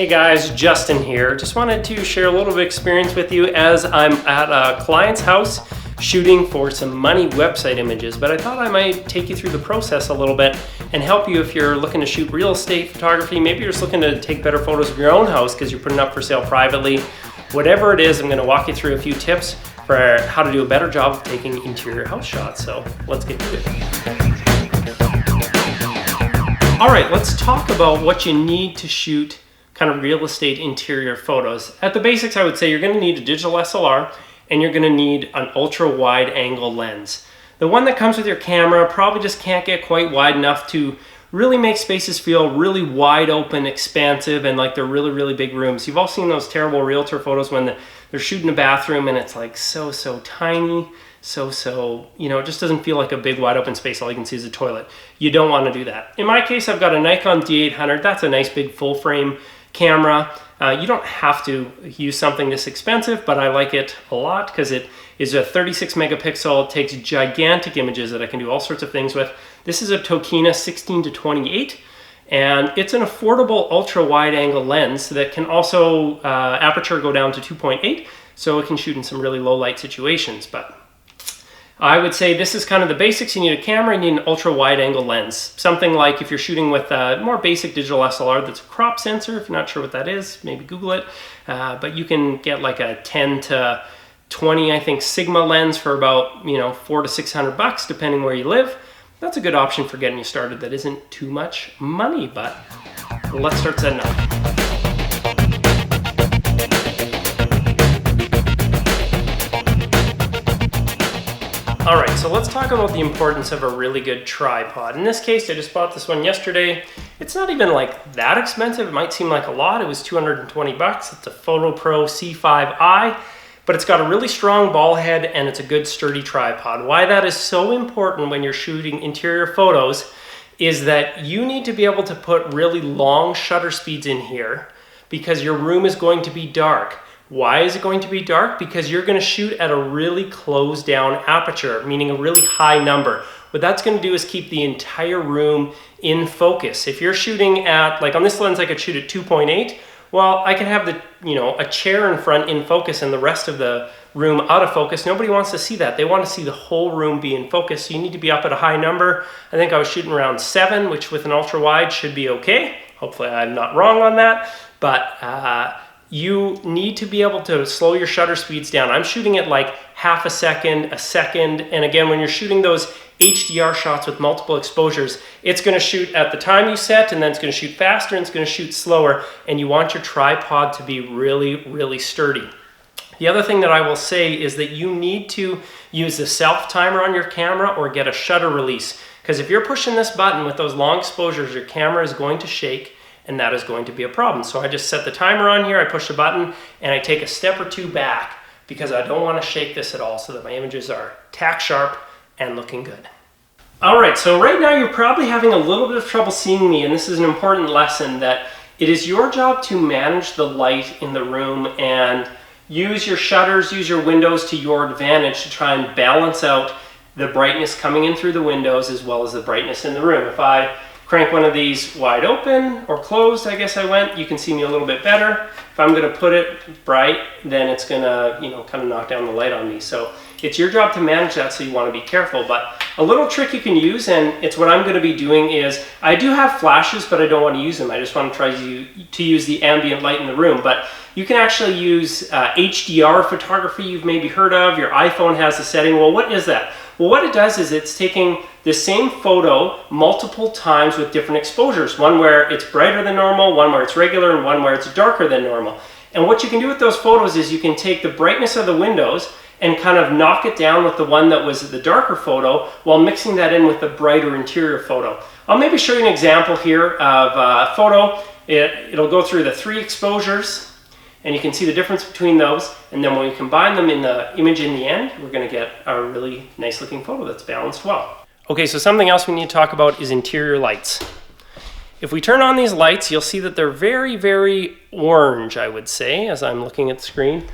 Hey guys, Justin here. Just wanted to share a little bit of experience with you as I'm at a client's house shooting for some money website images, but I thought I might take you through the process a little bit and help you if you're looking to shoot real estate photography. Maybe you're just looking to take better photos of your own house because you're putting up for sale privately. Whatever it is, I'm going to walk you through a few tips for how to do a better job of taking interior house shots. So let's get to it. All right, let's talk about what you need to shoot kind of real estate interior photos. At the basics, I would say you're going to need a digital SLR and you're going to need an ultra wide angle lens. The one that comes with your camera probably just can't get quite wide enough to really make spaces feel really wide open, expansive, and like they're really, really big rooms. You've all seen those terrible realtor photos when they're shooting a bathroom and it's like so tiny, you know, it just doesn't feel like a big wide open space. All you can see is a toilet. You don't want to do that. In my case, I've got a Nikon D800. That's a nice big full frame camera. You don't have to use something this expensive, but I like it a lot because it is a 36 megapixel. It takes gigantic images that I can do all sorts of things with. This is a Tokina 16-28, and it's an affordable ultra wide angle lens that can also aperture go down to 2.8, so it can shoot in some really low light situations. But I would say this is kind of the basics. You need a camera, you need an ultra wide angle lens. Something like if you're shooting with a more basic digital SLR that's a crop sensor, if you're not sure what that is, maybe Google it. But you can get like a 10 to 20, I think, Sigma lens for about, you know, $400 to $600 depending where you live. That's a good option for getting you started. That isn't too much money, but let's start setting up. All right, so let's talk about the importance of a really good tripod. In this case, I just bought this one yesterday. It's not even like that expensive. It might seem like a lot. It was $220. It's a PhotoPro C5i, but it's got a really strong ball head and it's a good sturdy tripod. Why that is so important when you're shooting interior photos is that you need to be able to put really long shutter speeds in here because your room is going to be dark. Why is it going to be dark? Because you're going to shoot at a really closed down aperture, meaning a really high number. What that's going to do is keep the entire room in focus. If you're shooting at, like on this lens, I could shoot at 2.8. Well, I can have a chair in front in focus and the rest of the room out of focus. Nobody wants to see that. They want to see the whole room be in focus. So you need to be up at a high number. I think I was shooting around 7, which with an ultra wide should be okay. Hopefully I'm not wrong on that, but you need to be able to slow your shutter speeds down. I'm shooting at like half a second, and again, when you're shooting those HDR shots with multiple exposures, it's gonna shoot at the time you set, and then it's gonna shoot faster, and it's gonna shoot slower, and you want your tripod to be really, really sturdy. The other thing that I will say is that you need to use the self timer on your camera or get a shutter release, because if you're pushing this button with those long exposures, your camera is going to shake, and that is going to be a problem. So I just set the timer on here, I push the button, and I take a step or two back because I don't want to shake this at all so that my images are tack sharp and looking good. All right, so right now you're probably having a little bit of trouble seeing me, and this is an important lesson that it is your job to manage the light in the room and use your shutters, use your windows to your advantage to try and balance out the brightness coming in through the windows as well as the brightness in the room. If I crank one of these wide open or closed, I guess I went, you can see me a little bit better. If I'm gonna put it bright, then it's gonna, kind of knock down the light on me. So it's your job to manage that, so you wanna be careful. But a little trick you can use, and it's what I'm gonna be doing, is I do have flashes, but I don't wanna use them. I just wanna try to use the ambient light in the room. But you can actually use HDR photography you've maybe heard of. Your iPhone has a setting. Well, what is that? Well, what it does is it's taking the same photo multiple times with different exposures. One where it's brighter than normal, one where it's regular, and one where it's darker than normal. And what you can do with those photos is you can take the brightness of the windows and kind of knock it down with the one that was the darker photo while mixing that in with the brighter interior photo. I'll maybe show you an example here of a photo. It'll go through the 3 exposures, and you can see the difference between those, and then when we combine them in the image in the end, we're going to get a really nice looking photo that's balanced well. Okay, so something else we need to talk about is interior lights. If we turn on these lights, you'll see that they're very, very orange, I would say, as I'm looking at the screen.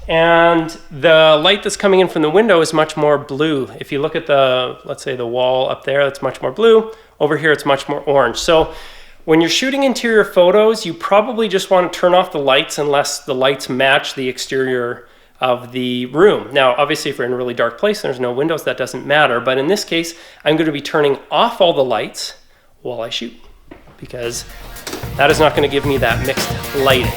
And the light that's coming in from the window is much more blue. If you look at let's say the wall up there, that's much more blue. Over here, it's much more orange. So When you're shooting interior photos, you probably just want to turn off the lights unless the lights match the exterior of the room. Now, obviously, if you're in a really dark place and there's no windows, that doesn't matter. But in this case, I'm going to be turning off all the lights while I shoot, because that is not going to give me that mixed lighting.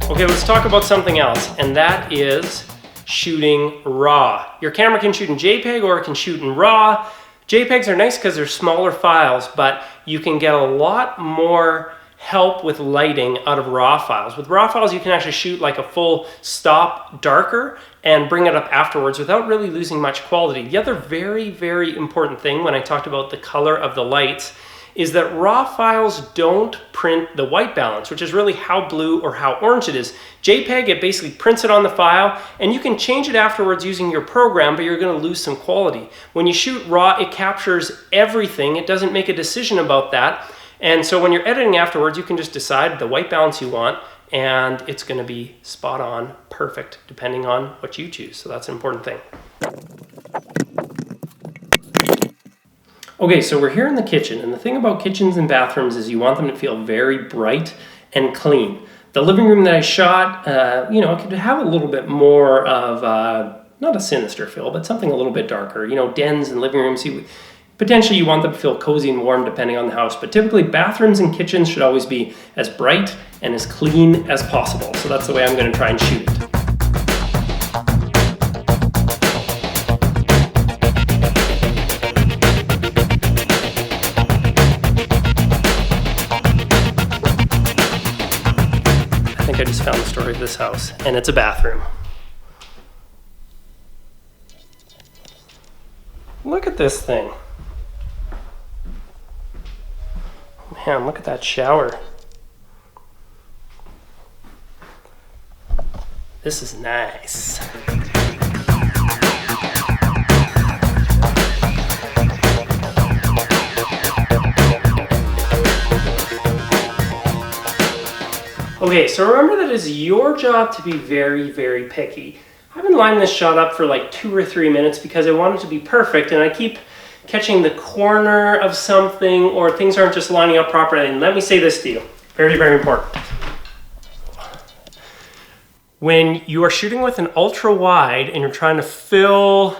Okay, let's talk about something else, and that is shooting RAW. Your camera can shoot in JPEG or it can shoot in RAW. JPEGs are nice because they're smaller files, but you can get a lot more help with lighting out of RAW files. With RAW files, you can actually shoot like a full stop darker and bring it up afterwards without really losing much quality. The other very, very important thing when I talked about the color of the lights is that RAW files don't print the white balance, which is really how blue or how orange it is. JPEG, it basically prints it on the file, and you can change it afterwards using your program, but you're gonna lose some quality. When you shoot RAW, it captures everything. It doesn't make a decision about that. And so when you're editing afterwards, you can just decide the white balance you want, and it's gonna be spot on, perfect, depending on what you choose. So that's an important thing. Okay, so we're here in the kitchen, and the thing about kitchens and bathrooms is you want them to feel very bright and clean. The living room that I shot, you know, it could have a little bit more of, not a sinister feel, but something a little bit darker. You know, dens and living rooms, potentially you want them to feel cozy and warm depending on the house, but typically bathrooms and kitchens should always be as bright and as clean as possible. So that's the way I'm gonna try and shoot it. I just found the story of this house, and it's a bathroom. Look at this thing. Man, look at that shower. This is nice. Okay, so remember that it's your job to be very, very picky. I've been lining this shot up for like 2 or 3 minutes because I want it to be perfect, and I keep catching the corner of something or things aren't just lining up properly. And let me say this to you, very, very important. When you are shooting with an ultra wide and you're trying to fill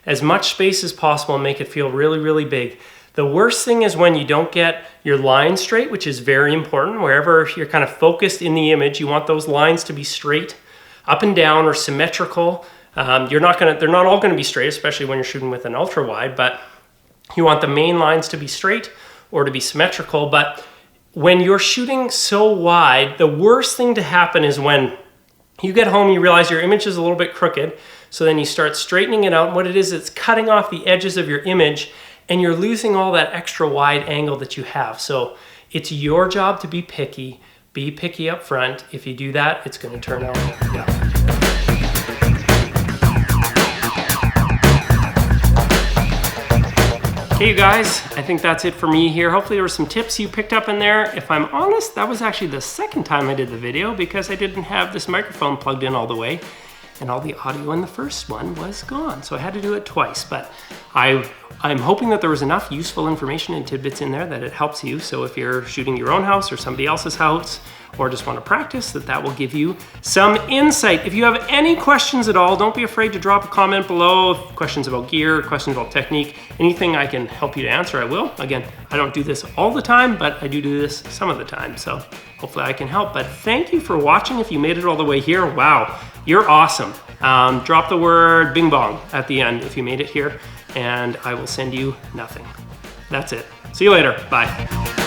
as much space as possible and make it feel really, really big, the worst thing is when you don't get your line straight, which is very important. Wherever you're kind of focused in the image, you want those lines to be straight, up and down, or symmetrical. They're not all gonna be straight, especially when you're shooting with an ultra wide, but you want the main lines to be straight or to be symmetrical. But when you're shooting so wide, the worst thing to happen is when you get home, you realize your image is a little bit crooked. So then you start straightening it out. And what it is, it's cutting off the edges of your image, and you're losing all that extra wide angle that you have. So it's your job to be picky. Be picky up front. If you do that, it's going to turn out well. Okay, you guys, I think that's it for me here. Hopefully there were some tips you picked up in there. If I'm honest, that was actually the second time I did the video because I didn't have this microphone plugged in all the way, and all the audio in the first one was gone. So I had to do it twice, but I'm hoping that there was enough useful information and tidbits in there that it helps you. So if you're shooting your own house or somebody else's house, or just want to practice, that will give you some insight. If you have any questions at all, don't be afraid to drop a comment below. Questions about gear, questions about technique, anything I can help you to answer, I will. Again, I don't do this all the time, but I do this some of the time. So hopefully I can help. But thank you for watching. If you made it all the way here, wow, you're awesome. Drop the word bing bong at the end if you made it here, and I will send you nothing. That's it. See you later. Bye.